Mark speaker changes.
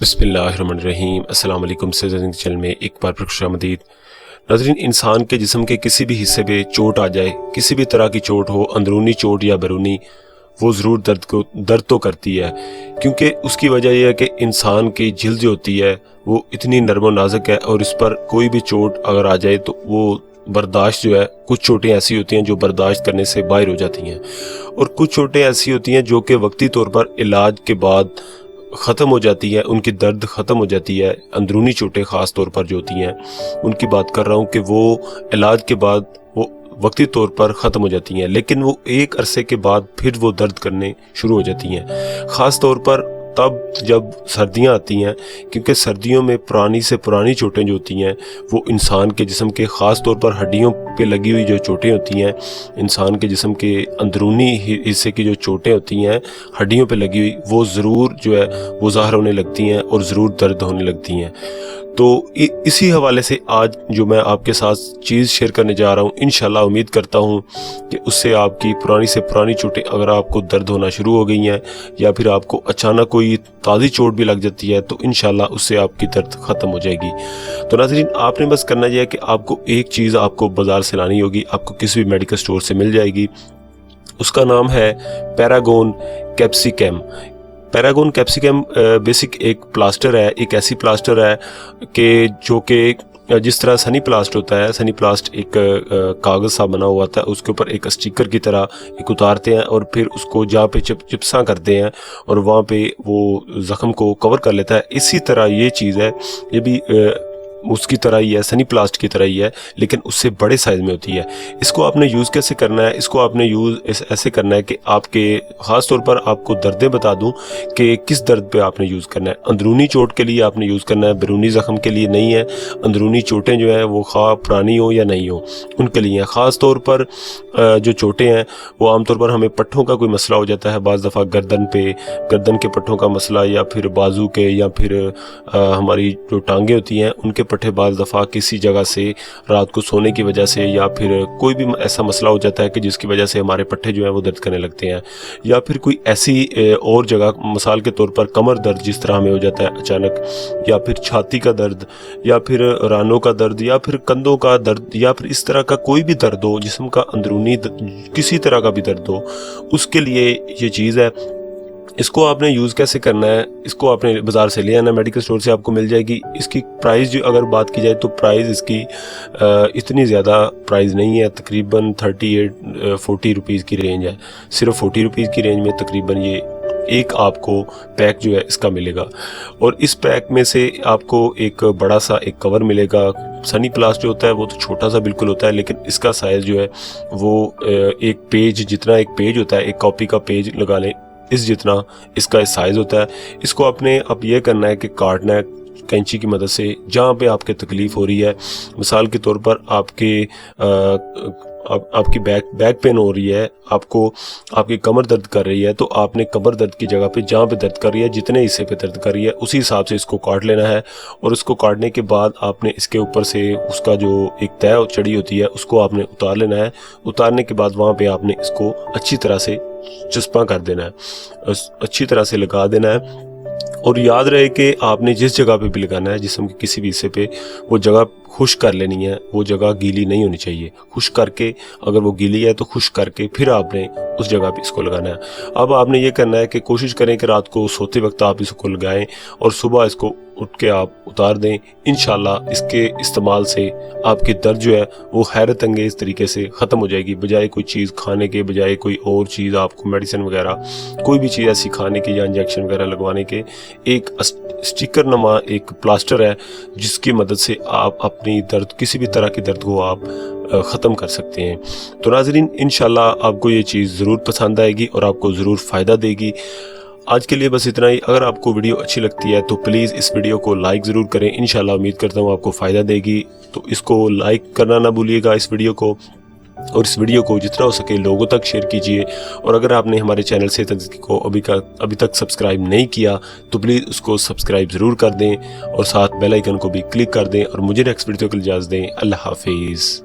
Speaker 1: بسم اللہ الرحمن الرحیم۔ السلام علیکم۔ سیزن چینل میں ایک بار پھر خوش آمدید۔ ناظرین، انسان کے جسم کے کسی بھی حصے پہ چوٹ آ جائے، کسی بھی طرح کی چوٹ ہو، اندرونی چوٹ یا بیرونی، وہ ضرور درد تو کرتی ہے، کیونکہ اس کی وجہ یہ ہے کہ انسان کی جلد جو ہوتی ہے وہ اتنی نرم و نازک ہے، اور اس پر کوئی بھی چوٹ اگر آ جائے تو وہ برداشت جو ہے، کچھ چوٹیں ایسی ہوتی ہیں جو برداشت کرنے سے باہر ہو جاتی ہیں، اور کچھ چوٹیں ایسی ہوتی ہیں جو کہ وقتی طور پر علاج کے بعد ختم ہو جاتی ہے، ان کی درد ختم ہو جاتی ہے۔ اندرونی چوٹیں خاص طور پر جو ہوتی ہیں ان کی بات کر رہا ہوں کہ وہ علاج کے بعد وہ وقتی طور پر ختم ہو جاتی ہیں، لیکن وہ ایک عرصے کے بعد پھر وہ درد کرنے شروع ہو جاتی ہیں، خاص طور پر تب جب سردیاں آتی ہیں، کیونکہ سردیوں میں پرانی سے پرانی چوٹیں جو ہوتی ہیں وہ انسان کے جسم کے خاص طور پر ہڈیوں پہ لگی ہوئی جو چوٹیں ہوتی ہیں، انسان کے جسم کے اندرونی حصے کی جو چوٹیں ہوتی ہیں ہڈیوں پہ لگی ہوئی، وہ ضرور جو ہے وہ ظاہر ہونے لگتی ہیں اور ضرور درد ہونے لگتی ہیں۔ تو اسی حوالے سے آج جو میں آپ کے ساتھ چیز شیئر کرنے جا رہا ہوں، انشاءاللہ امید کرتا ہوں کہ اس سے آپ کی پرانی سے پرانی چوٹیں اگر آپ کو درد ہونا شروع ہو گئی ہیں، یا پھر آپ کو اچانک کوئی تازی چوٹ بھی لگ جاتی ہے، تو انشاءاللہ اس سے آپ کی درد ختم ہو جائے گی۔ تو ناظرین، آپ نے بس کرنا یہ ہے کہ آپ کو ایک چیز آپ کو بازار سے لانی ہوگی، آپ کو کسی بھی میڈیکل سٹور سے مل جائے گی، اس کا نام ہے paragon capsicum. Paragon capsicum basic ایک پلاسٹر ہے، ایک ایسی پلاسٹر ہے کہ جو کہ جس طرح سنی پلاسٹ ہوتا ہے، سنی پلاسٹ ایک کاغذ سا بنا ہوا تھا، اس کے اوپر ایک اسٹیکر کی طرح ایک اتارتے ہیں اور پھر اس کو جہاں پہ چپساں کرتے ہیں اور وہاں پہ وہ زخم کو کور کر لیتا ہے، اسی طرح یہ چیز ہے، یہ بھی اس کی طرح ہی ہے، سنی پلاسٹ کی طرح ہی ہے، لیکن اس سے بڑے سائز میں ہوتی ہے۔ اس کو آپ نے یوز کیسے کرنا ہے؟ اس کو آپ نے یوز ایسے کرنا ہے کہ آپ کے خاص طور پر آپ کو دردیں بتا دوں کہ کس درد پہ آپ نے یوز کرنا ہے۔ اندرونی چوٹ کے لیے آپ نے یوز کرنا ہے، بیرونی زخم کے لیے نہیں ہے۔ اندرونی چوٹیں جو ہیں وہ خواہ پرانی ہو یا نہیں ہو، ان کے لیے ہیں۔ خاص طور پر جو چوٹیں ہیں وہ عام طور پر ہمیں پٹھوں کا کوئی مسئلہ ہو جاتا ہے، بعض دفعہ گردن کے پٹھوں کا مسئلہ، یا پھر بازو کے، یا پھر ہماری جو ٹانگیں ہوتی ہیں ان کے پٹھے بعض دفعہ کسی جگہ سے رات کو سونے کی وجہ سے، یا پھر کوئی بھی ایسا مسئلہ ہو جاتا ہے کہ جس کی وجہ سے ہمارے پٹھے جو ہیں وہ درد کرنے لگتے ہیں، یا پھر کوئی ایسی اور جگہ، مثال کے طور پر کمر درد جس طرح ہمیں ہو جاتا ہے اچانک، یا پھر چھاتی کا درد، یا پھر رانوں کا درد، یا پھر کندھوں کا درد، یا پھر اس طرح کا کوئی بھی درد ہو، جسم کا اندرونی کسی طرح کا بھی درد ہو، اس کے لیے یہ چیز ہے۔ اس کو آپ نے یوز کیسے کرنا ہے؟ اس کو آپ نے بازار سے لے آنا، میڈیکل سٹور سے آپ کو مل جائے گی۔ اس کی پرائز جو اگر بات کی جائے تو پرائز اس کی اتنی زیادہ پرائز نہیں ہے، تقریباً 40 روپیز کی رینج ہے، صرف 40 روپیز کی رینج میں تقریباً یہ ایک آپ کو پیک جو ہے اس کا ملے گا، اور اس پیک میں سے آپ کو ایک بڑا سا ایک کور ملے گا۔ سنی پلاسٹ جو ہوتا ہے وہ تو چھوٹا سا بالکل ہوتا ہے، لیکن اس کا سائز جو ہے وہ ایک پیج جتنا، ایک پیج ہوتا ہے، ایک کاپی کا پیج لگا لیں اس جتنا اس کا سائز ہوتا ہے۔ اس کو آپ نے اب یہ کرنا ہے کہ کاٹنا ہے کینچی کی مدد سے، جہاں پہ آپ کے تکلیف ہو رہی ہے۔ مثال کے طور پر آپ کی بیک پین ہو رہی ہے، آپ کی کمر درد کر رہی ہے، تو آپ نے کمر درد کی جگہ پہ جہاں پہ درد کر رہی ہے، جتنے حصے پہ درد کر رہی ہے، اسی حساب سے اس کو کاٹ لینا ہے، اور اس کو کاٹنے کے بعد آپ نے اس کے اوپر سے اس کا جو ایک تہہ چڑی ہوتی ہے اس کو آپ نے اتار لینا ہے۔ اتارنے کے بعد وہاں پہ آپ نے اس کو اچھی طرح سے چسپاں کر دینا ہے، اچھی طرح سے لگا دینا ہے، اور یاد رہے کہ آپ نے جس جگہ پہ بھی لگانا ہے جسم کے کسی بھی حصے پہ، وہ جگہ خشک کر لینی ہے، وہ جگہ گیلی نہیں ہونی چاہیے۔ خشک کر کے، اگر وہ گیلی ہے تو خشک کر کے پھر آپ نے اس جگہ پہ اس کو لگانا ہے۔ اب آپ نے یہ کرنا ہے کہ کوشش کریں کہ رات کو سوتے وقت آپ اس کو لگائیں، اور صبح اس کو اٹھ کے آپ اتار دیں۔ انشاءاللہ اس کے استعمال سے آپ کی درد جو ہے وہ حیرت انگیز طریقے سے ختم ہو جائے گی، بجائے کوئی چیز کھانے کے، بجائے کوئی اور چیز آپ کو میڈیسن وغیرہ، کوئی بھی چیز ایسی کھانے کی یا انجیکشن وغیرہ لگوانے کے۔ ایک اسٹیکر نما ایک پلاسٹر ہے جس کی مدد سے آپ اپنی درد، کسی بھی طرح کی درد کو آپ ختم کر سکتے ہیں۔ تو ناظرین، انشاءاللہ آپ کو یہ چیز ضرور پسند آئے گی اور آپ کو ضرور فائدہ دے گی۔ آج کے لیے بس اتنا ہی۔ اگر آپ کو ویڈیو اچھی لگتی ہے تو پلیز اس ویڈیو کو لائک ضرور کریں، انشاءاللہ امید کرتا ہوں آپ کو فائدہ دے گی۔ تو اس کو لائک کرنا نہ بھولیے گا اس ویڈیو کو، اور اس ویڈیو کو جتنا ہو سکے لوگوں تک شیئر کیجئے، اور اگر آپ نے ہمارے چینل سے کو ابھی تک سبسکرائب نہیں کیا تو پلیز اس کو سبسکرائب ضرور کر دیں، اور ساتھ بیل آئیکن کو بھی کلک کر دیں، اور مجھے نیکسٹ ویڈیو کے لیے اجازت دیں۔ اللہ حافظ۔